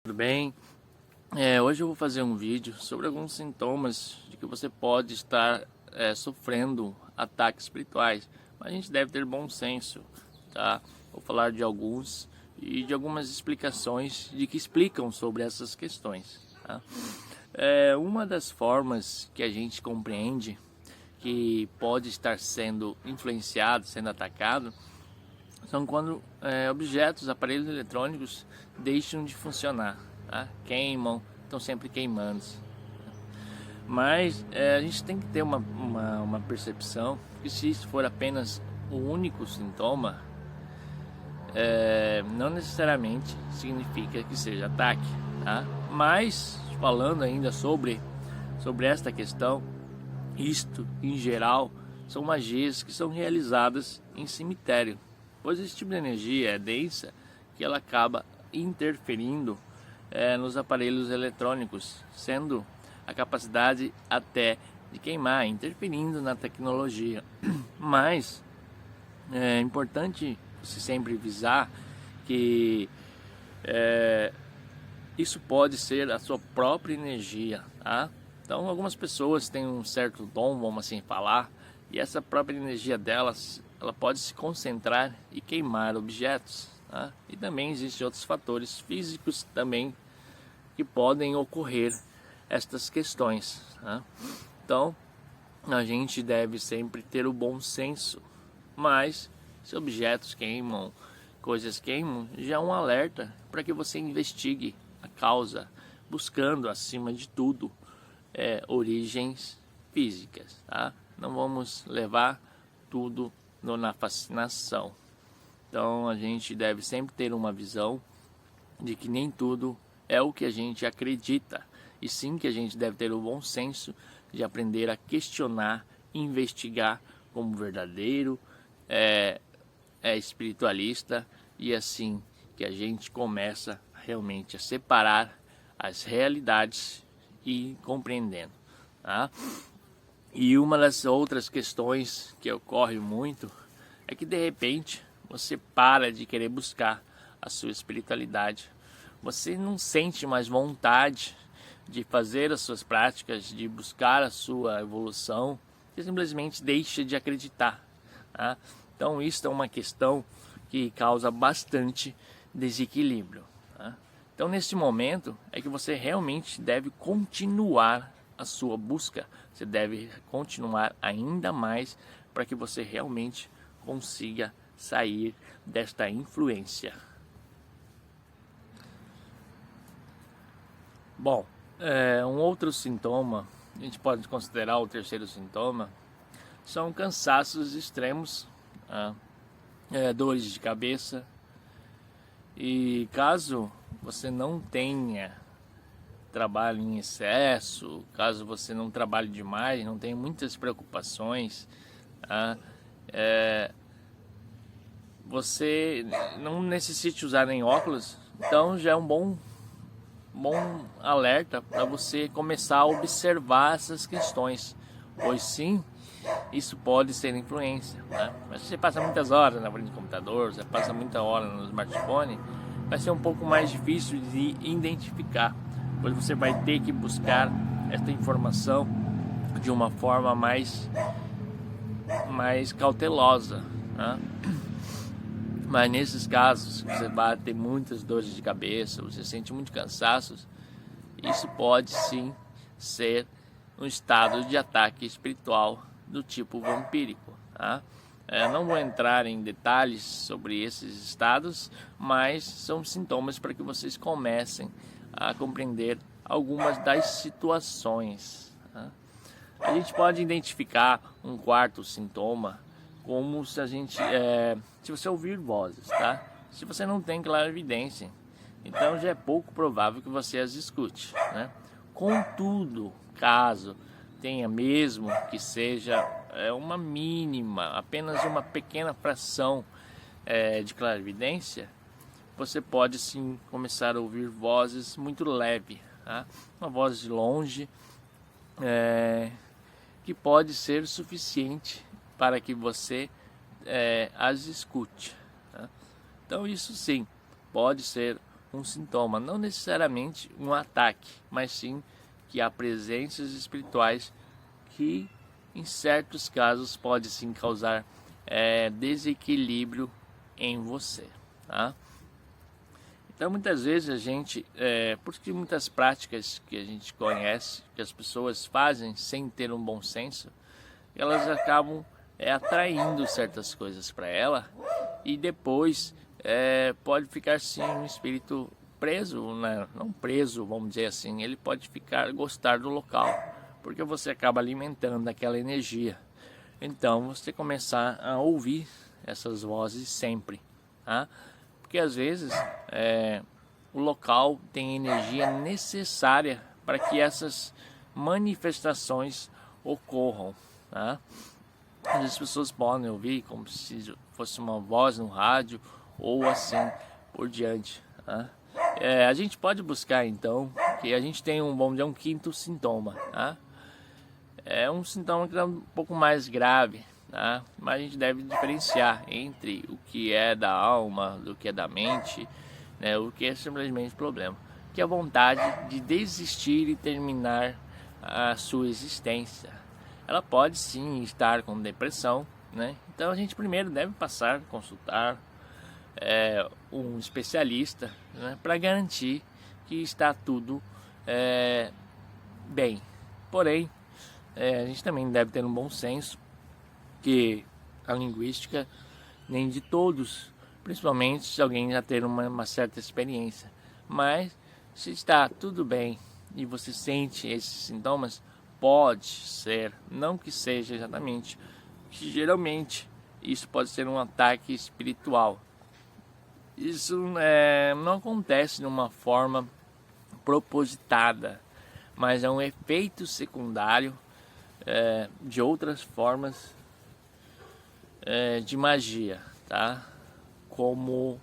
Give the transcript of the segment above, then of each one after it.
Tudo bem? Hoje eu vou fazer um vídeo sobre alguns sintomas de que você pode estar sofrendo ataques espirituais, mas a gente deve ter bom senso, tá? Vou falar de alguns e de algumas explicações de que explicam sobre essas questões, tá? Uma das formas que a gente compreende que pode estar sendo influenciado, sendo atacado, são quando objetos, aparelhos eletrônicos deixam de funcionar, tá? Queimam, estão sempre queimando. Mas a gente tem que ter uma percepção que se isso for apenas o único sintoma, não necessariamente significa que seja ataque, tá? Mas falando ainda sobre esta questão, isto em geral são magias que são realizadas em cemitério, pois esse tipo de energia é densa que ela acaba interferindo nos aparelhos eletrônicos, sendo a capacidade até de queimar, interferindo na tecnologia. Mas é importante você sempre visar que isso pode ser a sua própria energia, tá? Então algumas pessoas têm um certo dom, vamos assim falar, e essa própria energia delas, ela pode se concentrar e queimar objetos, tá? E também existem outros fatores físicos também que podem ocorrer estas questões, tá? Então a gente deve sempre ter o bom senso, mas se objetos queimam, coisas queimam, já é um alerta para que você investigue a causa, buscando acima de tudo origens físicas, tá? Não vamos levar tudo na fascinação. Então a gente deve sempre ter uma visão de que nem tudo é o que a gente acredita, e sim que a gente deve ter o bom senso de aprender a questionar, investigar como verdadeiro espiritualista, e assim que a gente começa realmente a separar as realidades e compreendendo, tá? E uma das outras questões que ocorre muito é que de repente você para de querer buscar a sua espiritualidade, você não sente mais vontade de fazer as suas práticas, de buscar a sua evolução, você simplesmente deixa de acreditar, tá? Então isso é uma questão que causa bastante desequilíbrio, tá? Então nesse momento é que você realmente deve continuar a sua busca, você deve continuar ainda mais para que você realmente consiga sair desta influência. Bom, um outro sintoma, a gente pode considerar o terceiro sintoma, são cansaços extremos, dores de cabeça. E caso você não tenha trabalho em excesso, caso você não trabalhe demais, não tenha muitas preocupações, você não necessite usar nem óculos, então já é um bom alerta para você começar a observar essas questões, pois sim, isso pode ser influência, né? Mas se você passa muitas horas na frente do computador, você passa muita hora no smartphone, vai ser um pouco mais difícil de identificar, pois você vai ter que buscar esta informação de uma forma mais cautelosa, né? Mas nesses casos, você vai ter muitas dores de cabeça, você sente muito cansaço, isso pode sim ser um estado de ataque espiritual do tipo vampírico, tá? Não vou entrar em detalhes sobre esses estados, mas são sintomas para que vocês comecem a compreender algumas das situações, tá? A gente pode identificar um quarto sintoma como se se você ouvir vozes, tá? Se você não tem clarividência, então já é pouco provável que você as escute, né? Contudo, caso tenha mesmo que seja uma mínima, apenas uma pequena fração de clarividência, você pode sim começar a ouvir vozes muito leves, tá? Uma voz de longe, que pode ser suficiente para que você as escute, tá? Então isso sim pode ser um sintoma, não necessariamente um ataque, mas sim que há presenças espirituais que em certos casos pode sim causar desequilíbrio em você, tá? Então muitas vezes a gente, porque muitas práticas que a gente conhece, que as pessoas fazem sem ter um bom senso, elas acabam atraindo certas coisas para ela e depois pode ficar sim um espírito preso, né? Não preso, vamos dizer assim, ele pode gostar do local, porque você acaba alimentando aquela energia. Então você começar a ouvir essas vozes sempre, tá? Porque às vezes o local tem energia necessária para que essas manifestações ocorram, tá? Às vezes as pessoas podem ouvir como se fosse uma voz no rádio ou assim por diante, tá? A gente pode buscar então que a gente tem vamos dizer, um quinto sintoma, tá? É um sintoma que é um pouco mais grave, tá? Mas a gente deve diferenciar entre o que é da alma, do que é da mente, né? O que é simplesmente problema, que é a vontade de desistir e terminar a sua existência. Ela pode sim estar com depressão, né? Então a gente primeiro deve consultar um especialista, né? Para garantir que está tudo bem. Porém, a gente também deve ter um bom senso que a linguística nem de todos, principalmente se alguém já ter uma certa experiência, mas se está tudo bem e você sente esses sintomas, pode ser, não que seja exatamente, que geralmente isso pode ser um ataque espiritual. Isso não acontece de uma forma propositada, mas é um efeito secundário de outras formas de magia, tá? Como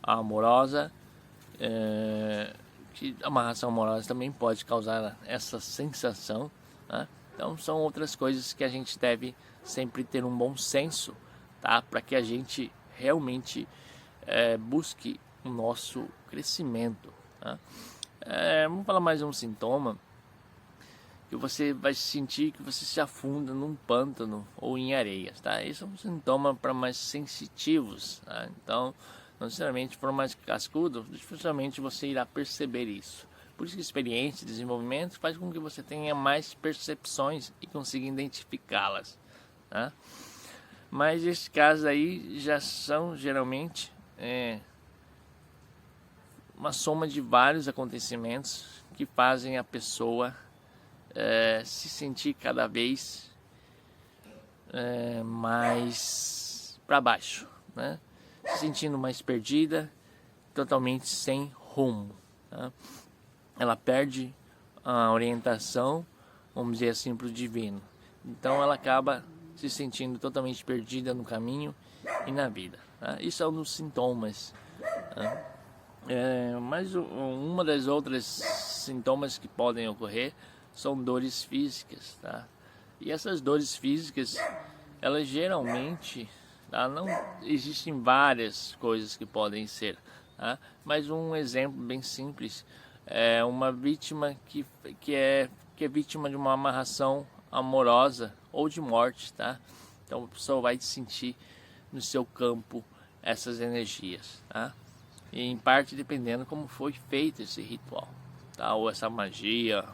a amorosa, que a amarração amorosa também pode causar essa sensação, tá? Então são outras coisas que a gente deve sempre ter um bom senso, tá? Para que a gente realmente busque o nosso crescimento, tá? Vamos falar mais um sintoma que você vai sentir que você se afunda num pântano ou em areias, tá? Esse é um sintoma para mais sensitivos, tá? Então, não necessariamente for mais cascudo, dificilmente você irá perceber isso. Por isso que experiência e desenvolvimento faz com que você tenha mais percepções e consiga identificá-las, tá? Mas esses casos aí já são geralmente uma soma de vários acontecimentos que fazem a pessoa se sentir cada vez mais para baixo, né? Se sentindo mais perdida, totalmente sem rumo, tá? Ela perde a orientação, vamos dizer assim, para o divino. Então ela acaba se sentindo totalmente perdida no caminho e na vida, tá? Isso é um dos sintomas, tá? Mas uma das outras sintomas que podem ocorrer são dores físicas, tá? E essas dores físicas, elas geralmente, tá? Não existem várias coisas que podem ser, tá? Mas um exemplo bem simples é uma vítima que é vítima de uma amarração amorosa ou de morte, tá? Então a pessoa vai sentir no seu campo essas energias, tá? E em parte dependendo como foi feito esse ritual, tá? Ou essa magia,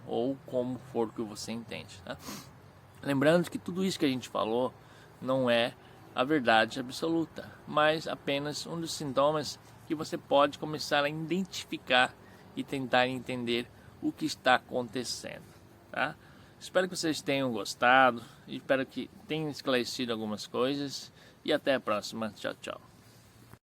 ou como for que você entende, tá? Lembrando que tudo isso que a gente falou não é a verdade absoluta, mas apenas um dos sintomas que você pode começar a identificar e tentar entender o que está acontecendo, tá? Espero que vocês tenham gostado, espero que tenham esclarecido algumas coisas e até a próxima. Tchau, tchau.